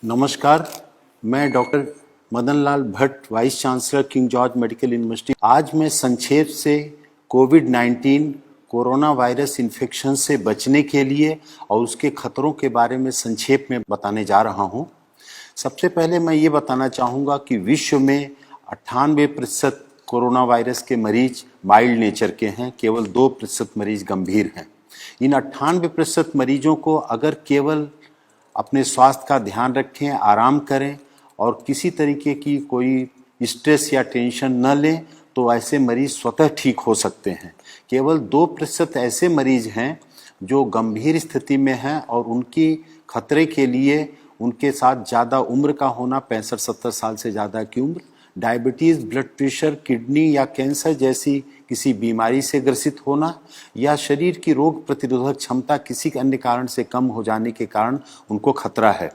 नमस्कार, मैं doctor Madan Lal Bhatt, vice chancellor King George Medical University. आज मैं संक्षेप से कोविड-19 कोरोना वायरस इन्फेक्शन से बचने के लिए और उसके खतरों के बारे में संक्षेप में बताने जा रहा हूं। सबसे पहले मैं ये बताना चाहूँगा कि विश्व में 98% कोरोना वायरस के मरीज माइल्ड नेचर के हैं, केवल 2% मरीज गंभीर हैं। इन 98% मरीजों को अगर केवल अपने स्वास्थ्य का ध्यान रखें, आराम करें और किसी तरीके की कोई स्ट्रेस या टेंशन न लें तो ऐसे मरीज स्वतः ठीक हो सकते हैं। केवल 2% ऐसे मरीज हैं जो गंभीर स्थिति में हैं और उनकी खतरे के लिए उनके साथ ज़्यादा उम्र का होना, 65-70 साल से ज़्यादा की उम्र, डायबिटीज़, ब्लड प्रेशर, किडनी या कैंसर जैसी किसी बीमारी से ग्रसित होना या शरीर की रोग प्रतिरोधक क्षमता किसी अन्य कारण से कम हो जाने के कारण उनको खतरा है।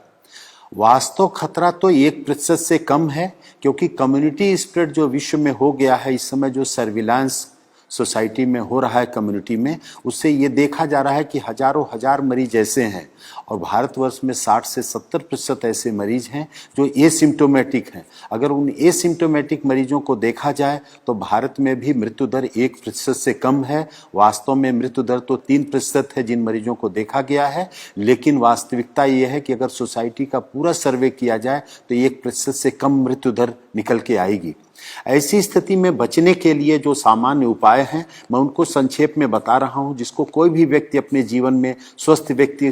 वास्तव खतरा तो 1% से कम है, क्योंकि कम्युनिटी स्प्रेड जो विश्व में हो गया है इस समय, जो सर्विलांस सोसाइटी में हो रहा है कम्युनिटी में, उससे ये देखा जा रहा है कि हजारों हजार मरीज ऐसे हैं और भारतवर्ष में 60 से 70% ऐसे मरीज हैं जो एसिम्टोमेटिक हैं। अगर उन एसिम्टोमेटिक मरीजों को देखा जाए तो भारत में भी मृत्यु दर 1% से कम है। वास्तव में मृत्यु दर तो 3% है जिन मरीजों को देखा गया है, लेकिन वास्तविकता ये है कि अगर सोसाइटी का पूरा सर्वे किया जाए तो 1% से कम मृत्यु दर निकल के आएगी। ऐसी स्थिति में बचने के लिए जो सामान्य उपाय हैं मैं उनको संक्षेप में बता रहा हूं, जिसको कोई भी व्यक्ति अपने जीवन में स्वस्थ व्यक्ति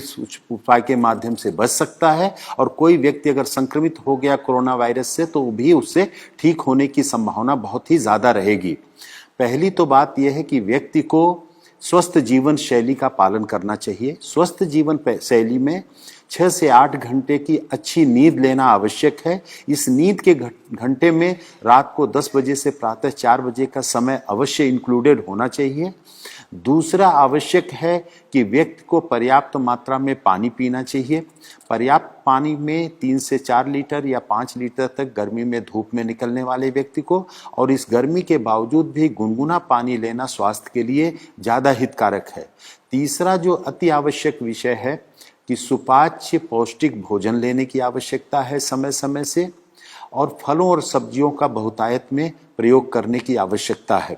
उपाय के माध्यम से बच सकता है। और कोई व्यक्ति अगर संक्रमित हो गया कोरोना वायरस से तो भी उससे ठीक होने की संभावना बहुत ही ज्यादा रहेगी। पहली तो बात यह है कि व्यक्ति को स्वस्थ जीवन शैली का पालन करना चाहिए। स्वस्थ जीवन शैली में 6 से 8 घंटे की अच्छी नींद लेना आवश्यक है। इस नींद के घंटे में रात को 10 बजे से प्रातः 4 बजे का समय अवश्य इंक्लूडेड होना चाहिए। दूसरा आवश्यक है कि व्यक्ति को पर्याप्त मात्रा में पानी पीना चाहिए। पर्याप्त पानी में 3 से 4 लीटर या 5 लीटर तक गर्मी में धूप में निकलने वाले व्यक्ति को, और इस गर्मी के बावजूद भी गुनगुना पानी लेना स्वास्थ्य के लिए ज़्यादा हितकारक है। तीसरा जो अति आवश्यक विषय है कि सुपाच्य पौष्टिक भोजन लेने की आवश्यकता है समय समय से, और फलों और सब्जियों का बहुतायत में प्रयोग करने की आवश्यकता है।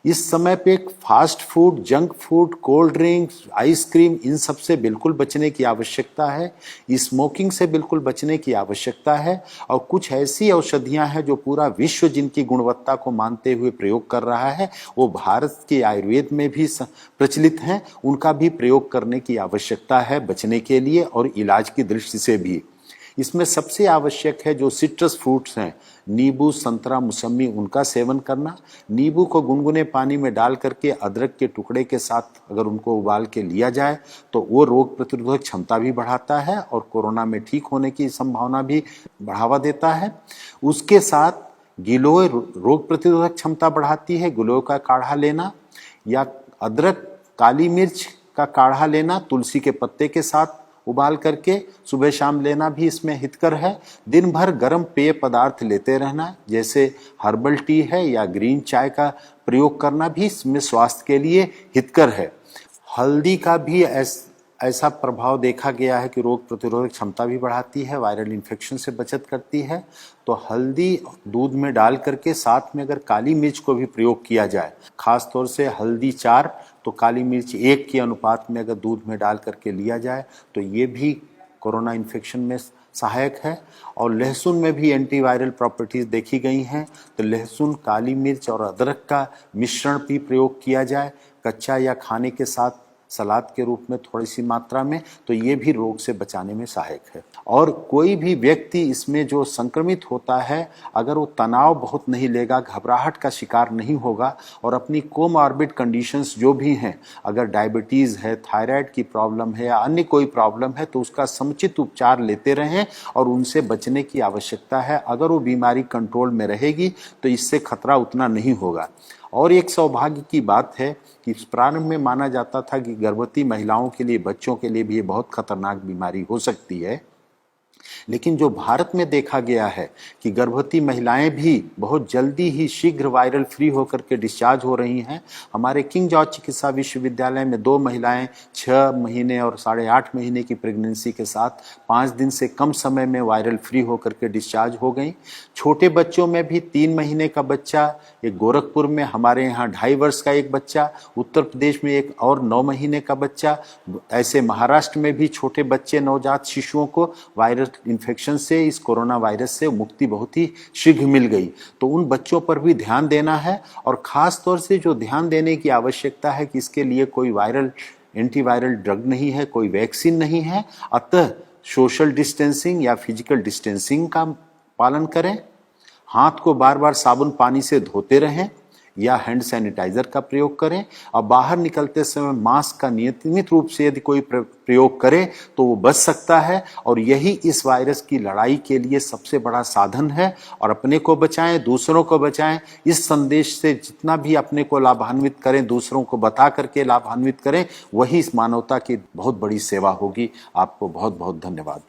इस समय पे fast food, junk food, cold drinks, ice cream, इन सब से बिल्कुल बचने की आवश्यकता है। स्मोकिंग से बिल्कुल बचने की आवश्यकता है। और कुछ ऐसी औषधियां हैं जो पूरा विश्व जिनकी गुणवत्ता को मानते हुए प्रयोग कर रहा है, वो भारत के आयुर्वेद में भी प्रचलित हैं, उनका भी प्रयोग करने की आवश्यकता है बचने के लिए और इलाज की दृष्टि से भी। इसमें सबसे आवश्यक है जो सिट्रस फ्रूट्स हैं, नींबू, संतरा, मौसमी, उनका सेवन करना। नींबू को गुनगुने पानी में डाल करके अदरक के टुकड़े के साथ अगर उनको उबाल के लिया जाए तो वो रोग प्रतिरोधक क्षमता भी बढ़ाता है और कोरोना में ठीक होने की संभावना भी बढ़ावा देता है। उसके साथ गिलोय रोग प्रतिरोधक क्षमता बढ़ाती है, गिलोय का काढ़ा लेना या अदरक, काली मिर्च का काढ़ा लेना तुलसी के पत्ते के साथ उबाल करके सुबह शाम लेना भी इसमें हितकर है। दिन भर गर्म पेय पदार्थ लेते रहना, जैसे हर्बल टी है या ग्रीन चाय का प्रयोग करना भी इसमें स्वास्थ्य के लिए हितकर है। हल्दी का भी ऐसा प्रभाव देखा गया है कि रोग प्रतिरोधक क्षमता भी बढ़ाती है, वायरल इन्फेक्शन से बचत करती है। तो हल्दी दूध में डाल करके साथ में अगर काली मिर्च को भी प्रयोग किया जाए, खास तौर से हल्दी 4 तो काली मिर्च 1 के अनुपात में अगर दूध में डाल करके लिया जाए तो ये भी कोरोना इन्फेक्शन में सहायक है। और लहसुन में भी एंटीवायरल प्रॉपर्टीज देखी गई हैं, तो लहसुन, काली मिर्च और अदरक का मिश्रण भी प्रयोग किया जाए कच्चा या खाने के साथ सलाद के रूप में थोड़ी सी मात्रा में, तो ये भी रोग से बचाने में सहायक है। और कोई भी व्यक्ति इसमें जो संक्रमित होता है अगर वो तनाव बहुत नहीं लेगा, घबराहट का शिकार नहीं होगा और अपनी कोमॉर्बिड कंडीशंस जो भी हैं, अगर डायबिटीज़ है, थायराइड की प्रॉब्लम है या अन्य कोई प्रॉब्लम है, तो उसका समुचित उपचार लेते रहें और उनसे बचने की आवश्यकता है। अगर वो बीमारी कंट्रोल में रहेगी तो इससे खतरा उतना नहीं होगा। और एक सौभाग्य की बात है कि प्रारंभ में माना जाता था कि गर्भवती महिलाओं के लिए, बच्चों के लिए भी ये बहुत खतरनाक बीमारी हो सकती है, लेकिन जो भारत में देखा गया है कि गर्भवती महिलाएं भी बहुत जल्दी ही शीघ्र वायरल फ्री होकर के डिस्चार्ज हो रही हैं। हमारे किंग जॉर्ज चिकित्सा विश्वविद्यालय में 2 महिलाएं 6 महीने और 8.5 महीने की प्रेगनेंसी के साथ 5 दिन से कम समय में वायरल फ्री होकर के डिस्चार्ज हो गई। छोटे बच्चों में भी 3 महीने का बच्चा, एक गोरखपुर में, हमारे यहाँ 2.5 वर्ष का एक बच्चा, उत्तर प्रदेश में एक और 9 महीने का बच्चा, ऐसे महाराष्ट्र में भी छोटे बच्चे नवजात शिशुओं को वायरल इन्फेक्शन से, इस कोरोना वायरस से मुक्ति बहुत ही शीघ्र मिल गई। तो उन बच्चों पर भी ध्यान देना है और खास तौर से जो ध्यान देने की आवश्यकता है कि इसके लिए कोई वायरल एंटीवायरल ड्रग नहीं है, कोई वैक्सीन नहीं है, अतः सोशल डिस्टेंसिंग या फिजिकल डिस्टेंसिंग का पालन करें, हाथ को बार बार साबुन पानी से धोते रहें या हैंड सैनिटाइजर का प्रयोग करें और बाहर निकलते समय मास्क का नियमित रूप से यदि कोई प्रयोग करे तो वो बच सकता है। और यही इस वायरस की लड़ाई के लिए सबसे बड़ा साधन है। और अपने को बचाएं, दूसरों को बचाएं। इस संदेश से जितना भी अपने को लाभान्वित करें, दूसरों को बता करके लाभान्वित करें, वही इस मानवता की बहुत बड़ी सेवा होगी। आपको बहुत बहुत धन्यवाद।